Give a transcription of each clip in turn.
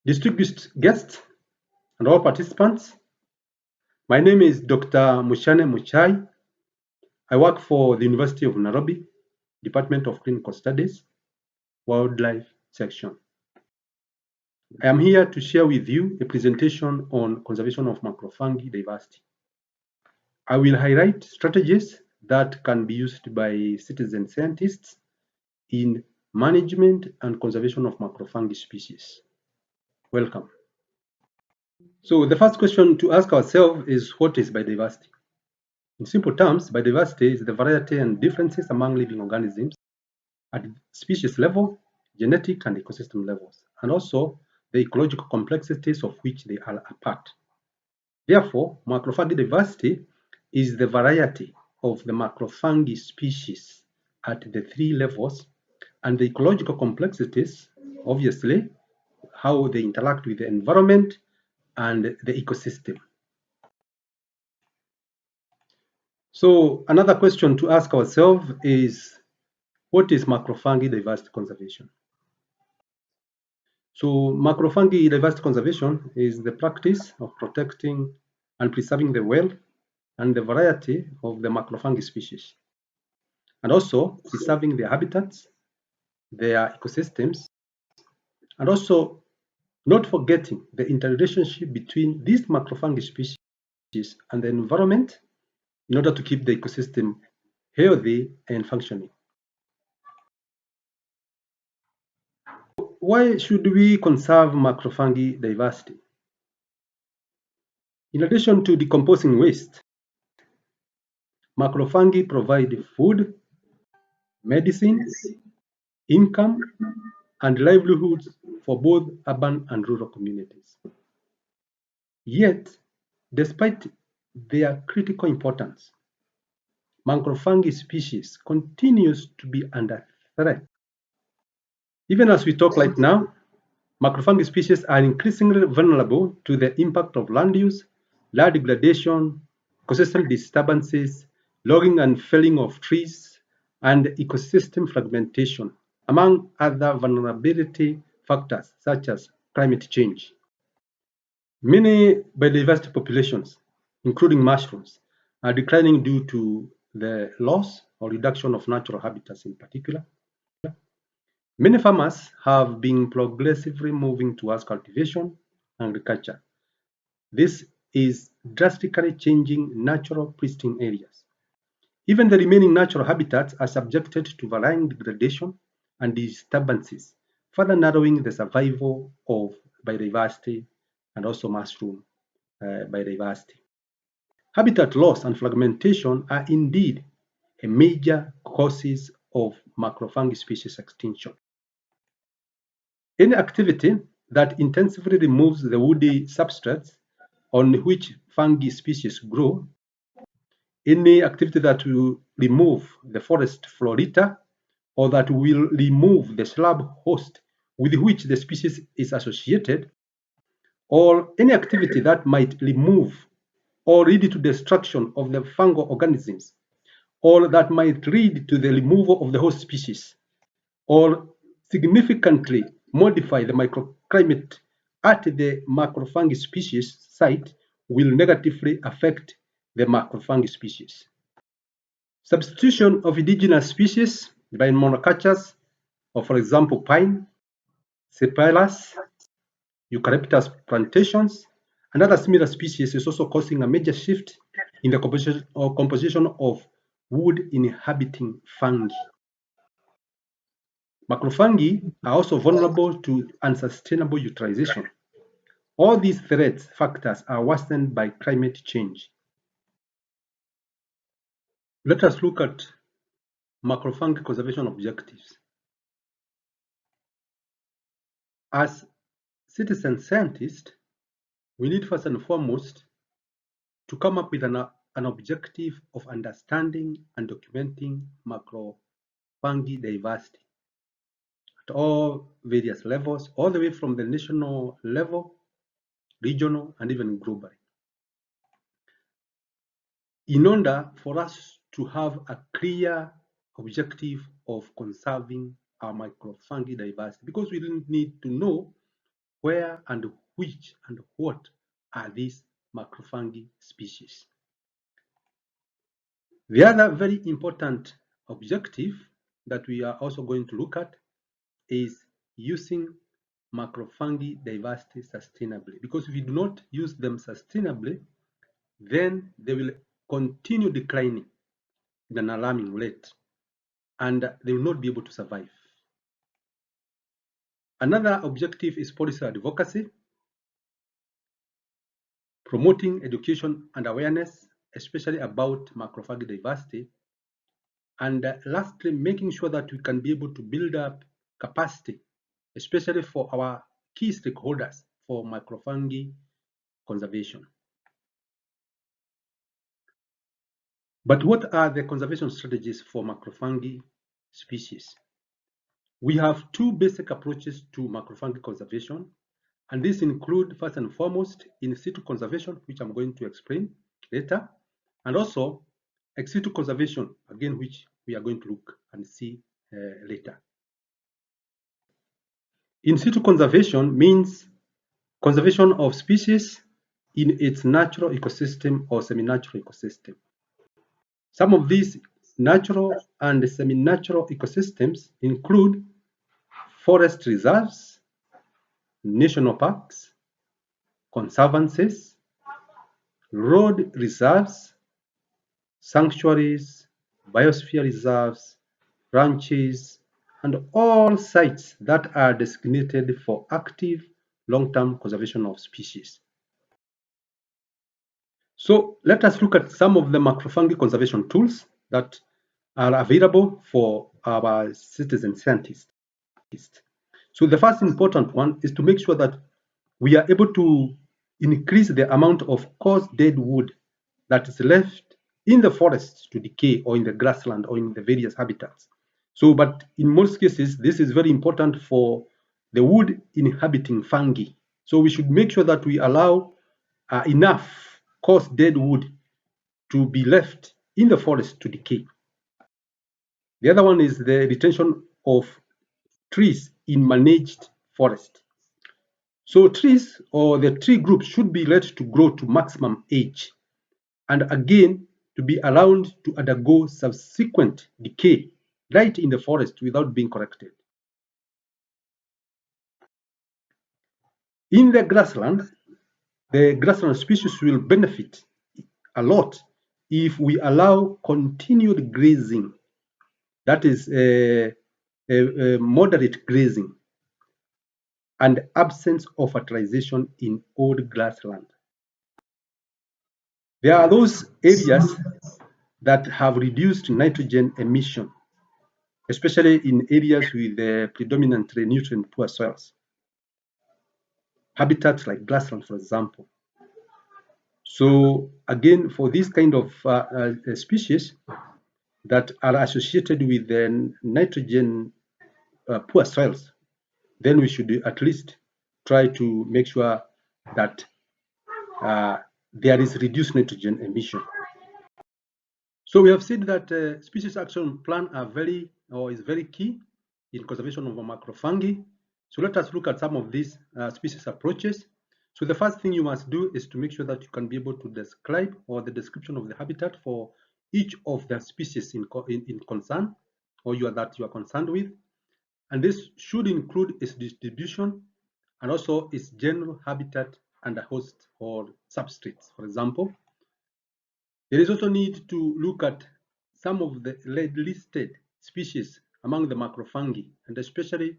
Distinguished guests and all participants, my name is Dr. MUCHAI. I work for the University of Nairobi, Department of Clinical Studies, Wildlife Section. I am here to share with you a presentation on conservation of macrofungi diversity. I will highlight strategies that can be used by citizen scientists in management and conservation of macrofungi species. Welcome. So the first question to ask ourselves is, what is biodiversity? In simple terms, biodiversity is the variety and differences among living organisms at species level, genetic and ecosystem levels, and also the ecological complexities of which they are a part. Therefore, macrofungi diversity is the variety of the macrofungi species at the three levels, and the ecological complexities, obviously, how they interact with the environment and the ecosystem. So another question to ask ourselves is, what is macrofungi diversity conservation? So macrofungi diversity conservation is the practice of protecting and preserving the wealth and the variety of the macrofungi species, and also preserving their habitats, their ecosystems, and also not forgetting the interrelationship between these macrofungi species and the environment in order to keep the ecosystem healthy and functioning. Why should we conserve macrofungi diversity? In addition to decomposing waste, macrofungi provide food, medicine, income, and livelihoods for both urban and rural communities. Yet, despite their critical importance, macrofungi species continues to be under threat. Even as we talk right now, macrofungi species are increasingly vulnerable to the impact of land use, land degradation, ecosystem disturbances, logging and felling of trees, and ecosystem fragmentation, among other vulnerability factors such as climate change. Many biodiversity populations, including mushrooms, are declining due to the loss or reduction of natural habitats in particular. Many farmers have been progressively moving towards cultivation and agriculture. This is drastically changing natural pristine areas. Even the remaining natural habitats are subjected to varying degradation and disturbances, further narrowing the survival of biodiversity and also mushroom biodiversity. Habitat loss and fragmentation are indeed a major causes of macrofungi species extinction. Any activity that intensively removes the woody substrates on which fungi species grow, any activity that will remove the forest florita, or that will remove the shrub host with which the species is associated, or any activity that might remove or lead to destruction of the fungal organisms, or that might lead to the removal of the host species, or significantly modify the microclimate at the macrofungi species site will negatively affect the macrofungi species. Substitution of indigenous species by monocultures, or for example pine, cyperus, eucalyptus plantations, and other similar species is also causing a major shift in the composition of wood inhabiting fungi. Macrofungi are also vulnerable to unsustainable utilization. All these threat factors are worsened by climate change. Let us look at macrofungi conservation objectives. As citizen scientists, we need first and foremost to come up with an objective of understanding and documenting macrofungi diversity at all various levels, all the way from the national level, regional, and even globally. In order for us to have a clear objective of conserving our macrofungi diversity, because we need to know where and which and what are these macrofungi species. The other very important objective that we are also going to look at is using macrofungi diversity sustainably, because if we do not use them sustainably, then they will continue declining at an alarming rate and they will not be able to survive. Another objective is policy advocacy, promoting education and awareness, especially about macrofungi diversity, and lastly, making sure that we can be able to build up capacity, especially for our key stakeholders for macrofungi conservation. But what are the conservation strategies for macrofungi species? We have two basic approaches to macrofungi conservation, and these include, first and foremost, in situ conservation, which I'm going to explain later, and also ex situ conservation, again, which we are going to look and see later. In situ conservation means conservation of species in its natural ecosystem or semi-natural ecosystem. Some of these natural and semi-natural ecosystems include forest reserves, national parks, conservancies, road reserves, sanctuaries, biosphere reserves, ranches, and all sites that are designated for active long-term conservation of species. So let us look at some of the macrofungi conservation tools that are available for our citizen scientists. So the first important one is to make sure that we are able to increase the amount of coarse dead wood that is left in the forest to decay or in the grassland or in the various habitats. So, but in most cases, this is very important for the wood inhabiting fungi. So we should make sure that we allow enough coarse dead wood to be left in the forest to decay. The other one is the retention of trees in managed forest. So trees or the tree group should be let to grow to maximum age, and again to be allowed to undergo subsequent decay right in the forest without being corrected. In the grassland species will benefit a lot if we allow continued grazing, that is moderate grazing, and absence of fertilization in old grassland. There are those areas that have reduced nitrogen emission, especially in areas with predominantly nutrient-poor soils. Habitats like grassland, for example. So again, for this kind of species that are associated with the nitrogen poor soils, then we should at least try to make sure that there is reduced nitrogen emission. So we have said that species action plan is very key in conservation of macrofungi. So let us look at some of these species approaches. So the first thing you must do is to make sure that you can be able to describe or the description of the habitat for each of the species in concern or that you are concerned with. And this should include its distribution and also its general habitat and a host or substrates, for example. There is also need to look at some of the listed species among the macrofungi, and especially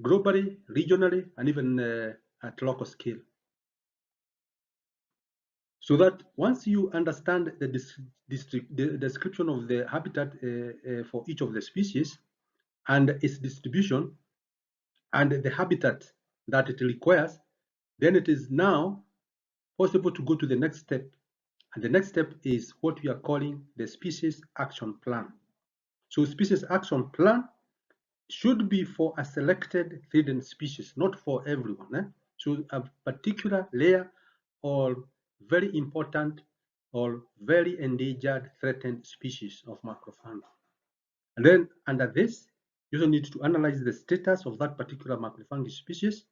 globally, regionally, and even at local scale. So that once you understand the description of the habitat for each of the species and its distribution and the habitat that it requires, then it is now possible to go to the next step. And the next step is what we are calling the species action plan. So species action plan should be for a selected threatened species, not for everyone. So a particular layer or very important or very endangered threatened species of macrofungi. And then under this, you also need to analyze the status of that particular macrofungi species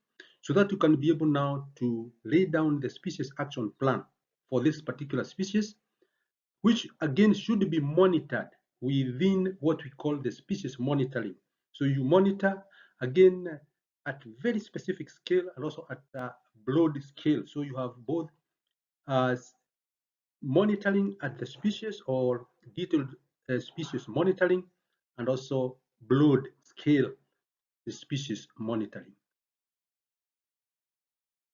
so that you can be able now to lay down the species action plan for this particular species, which again should be monitored within what we call the species monitoring. So you monitor again at very specific scale and also at a broad scale. So you have both monitoring at the species or detailed species monitoring, and also broad scale the species monitoring.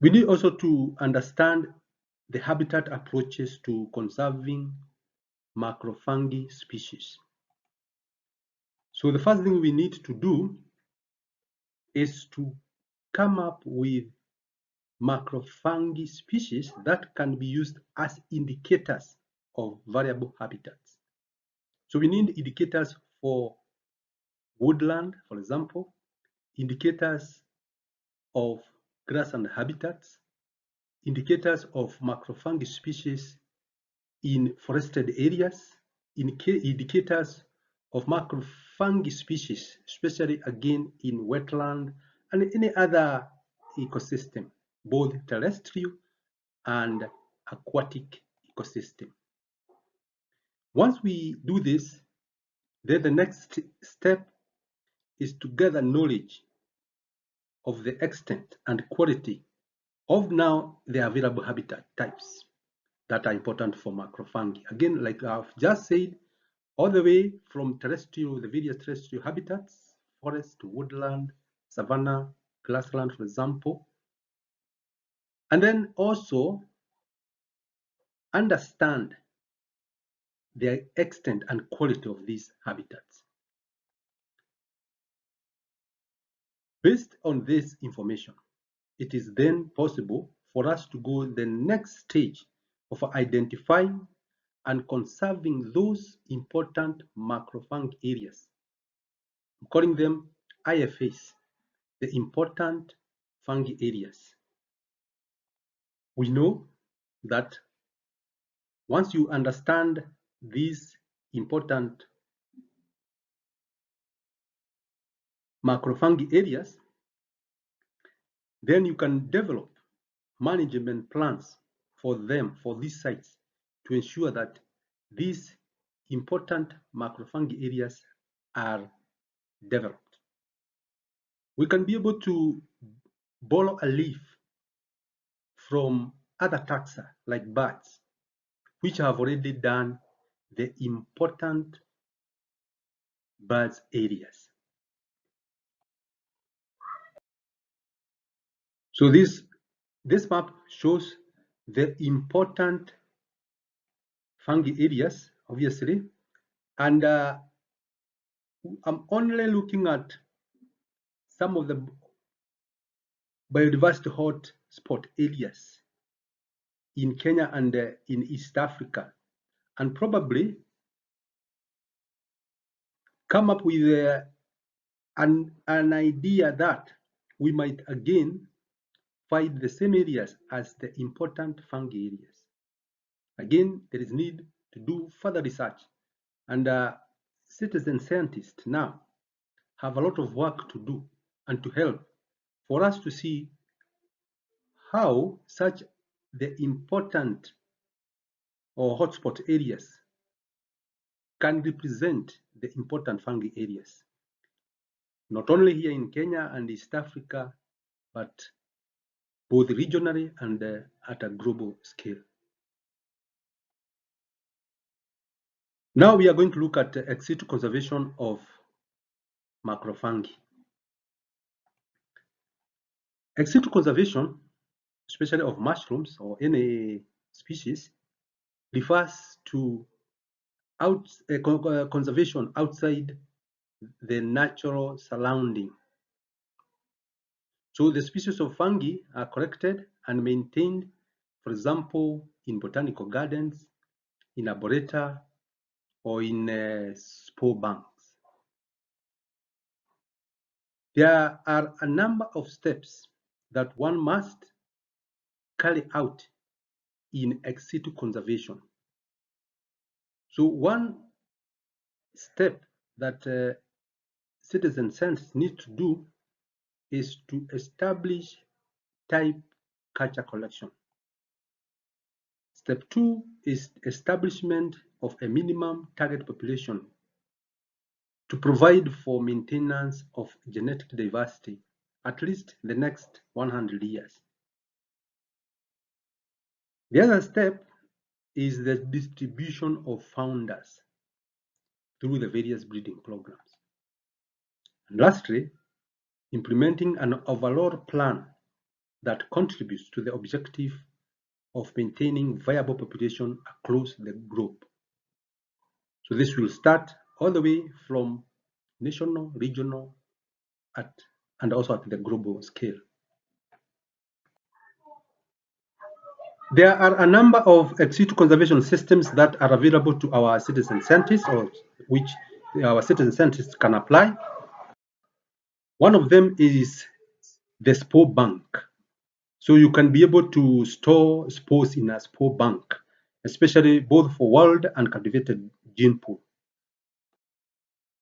We need also to understand the habitat approaches to conserving macrofungi species. So the first thing we need to do is to come up with macrofungi species that can be used as indicators of variable habitats. So we need indicators for woodland, for example, indicators of grassland habitats, indicators of macrofungi species in forested areas, indicators of macrofungi species, especially again in wetland and any other ecosystem, both terrestrial and aquatic ecosystem. Once we do this, then the next step is to gather knowledge of the extent and quality of now the available habitat types that are important for macrofungi. Again, like I've just said, all the way from terrestrial, the various terrestrial habitats, forest, woodland, savanna, grassland, for example. And then also understand the extent and quality of these habitats. Based on this information, it is then possible for us to go the next stage of identifying and conserving those important macrofungi areas. I'm calling them IFAs, the important fungi areas. We know that once you understand these important macrofungi areas, then you can develop management plans for them, for these sites, to ensure that these important macrofungi areas are developed. We can be able to borrow a leaf from other taxa like birds, which have already done the important birds areas. So this map shows the important fungi areas, obviously, and I'm only looking at some of the biodiversity hot spot areas in Kenya and in East Africa, and probably come up with an idea that we might again find the same areas as the important fungi areas. Again, there is need to do further research, and citizen scientists now have a lot of work to do and to help for us to see how such the important or hotspot areas can represent the important fungi areas, not only here in Kenya and East Africa, but both regionally and at a global scale. Now we are going to look at ex situ conservation of macrofungi. Ex situ conservation, especially of mushrooms or any species, refers to conservation outside the natural surrounding. So the species of fungi are collected and maintained, for example, in botanical gardens, in arboreta, or in SPO banks. There are a number of steps that one must carry out in ex situ conservation. So one step that citizen scientists need to do is to establish type culture collection. Step 2 is establishment of a minimum target population to provide for maintenance of genetic diversity at least the next 100 years. The other step is the distribution of founders through the various breeding programs. And lastly, implementing an overall plan that contributes to the objective of maintaining viable population across the globe. So this will start all the way from national, regional, and also at the global scale. There are a number of ex situ conservation systems that are available to our citizen scientists, or which our citizen scientists can apply. One of them is the SPO Bank. So you can be able to store spores in a SPO bank, especially both for wild and cultivated gene pool.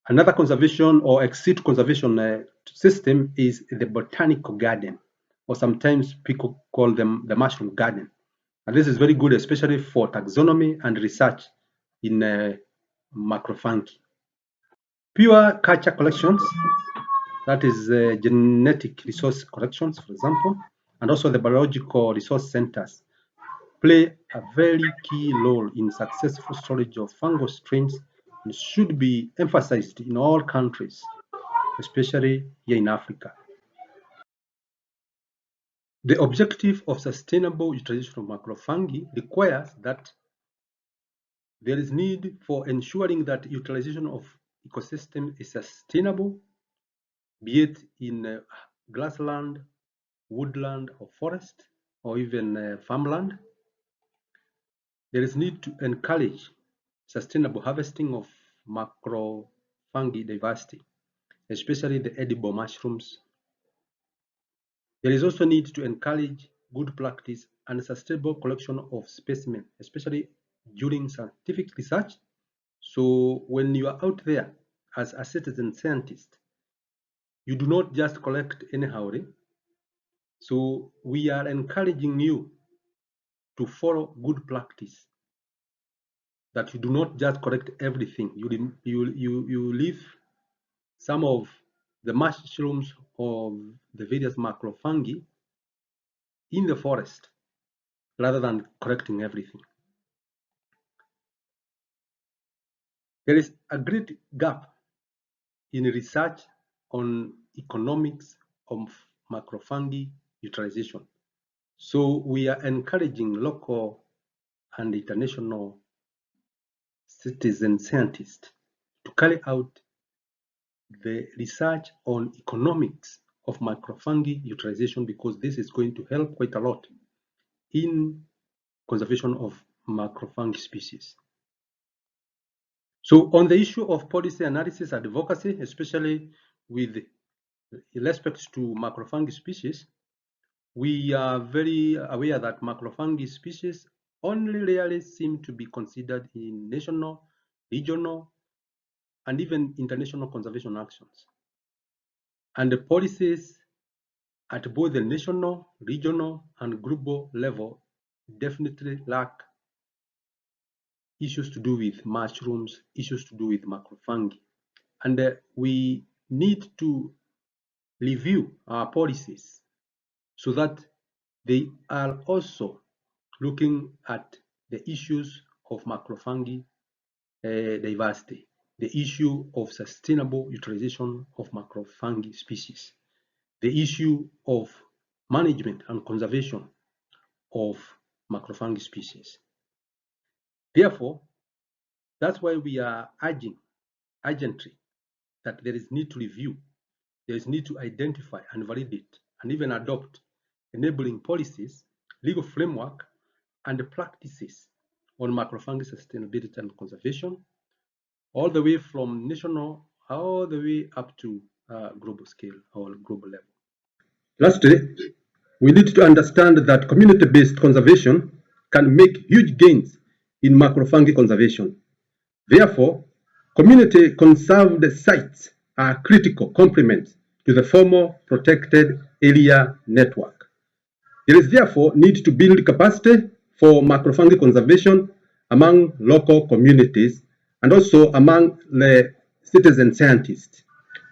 Another conservation or ex situ conservation system is the Botanical Garden, or sometimes people call them the Mushroom Garden. And this is very good, especially for taxonomy and research in macrofungi. Pure culture collections, that is genetic resource collections, for example, and also the biological resource centers play a very key role in successful storage of fungal strains and should be emphasized in all countries, especially here in Africa. The objective of sustainable utilization of macrofungi requires that there is need for ensuring that utilization of ecosystem is sustainable, be it in grassland, woodland, or forest, or even farmland. There is need to encourage sustainable harvesting of macrofungi diversity, especially the edible mushrooms. There is also need to encourage good practice and sustainable collection of specimens, especially during scientific research. So when you are out there as a citizen scientist, you do not just collect anyhow. So we are encouraging you to follow good practice, that you do not just collect everything. You leave some of the mushrooms of the various macrofungi in the forest rather than collecting everything. There is a great gap in research on economics of macrofungi utilization. So we are encouraging local and international citizen scientists to carry out the research on economics of macrofungi utilization, because this is going to help quite a lot in conservation of macrofungi species. So on the issue of policy analysis and advocacy, especially with respect to macrofungi species, we are very aware that macrofungi species only rarely seem to be considered in national, regional, and even international conservation actions. And the policies at both the national, regional, and global level definitely lack issues to do with mushrooms, issues to do with macrofungi. And we need to review our policies so that they are also looking at the issues of macrofungi diversity, the issue of sustainable utilization of macrofungi species, the issue of management and conservation of macrofungi species. Therefore, that's why we are urging urgently that there is need to review, there is need to identify and validate and even adopt enabling policies, legal framework, and practices on macrofungi sustainability and conservation, all the way from national, all the way up to global scale or global level. Lastly, we need to understand that community-based conservation can make huge gains in macrofungi conservation. Therefore, community conserved sites are critical complements to the formal protected area network. There is therefore need to build capacity for macrofungi conservation among local communities and also among the citizen scientists.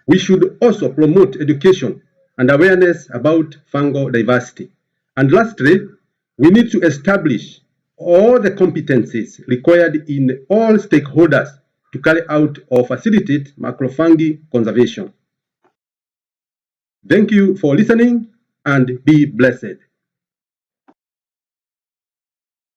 We should also promote education and awareness about fungal diversity. And lastly, we need to establish all the competencies required in all stakeholders to carry out or facilitate macrofungi conservation. Thank you for listening and be blessed.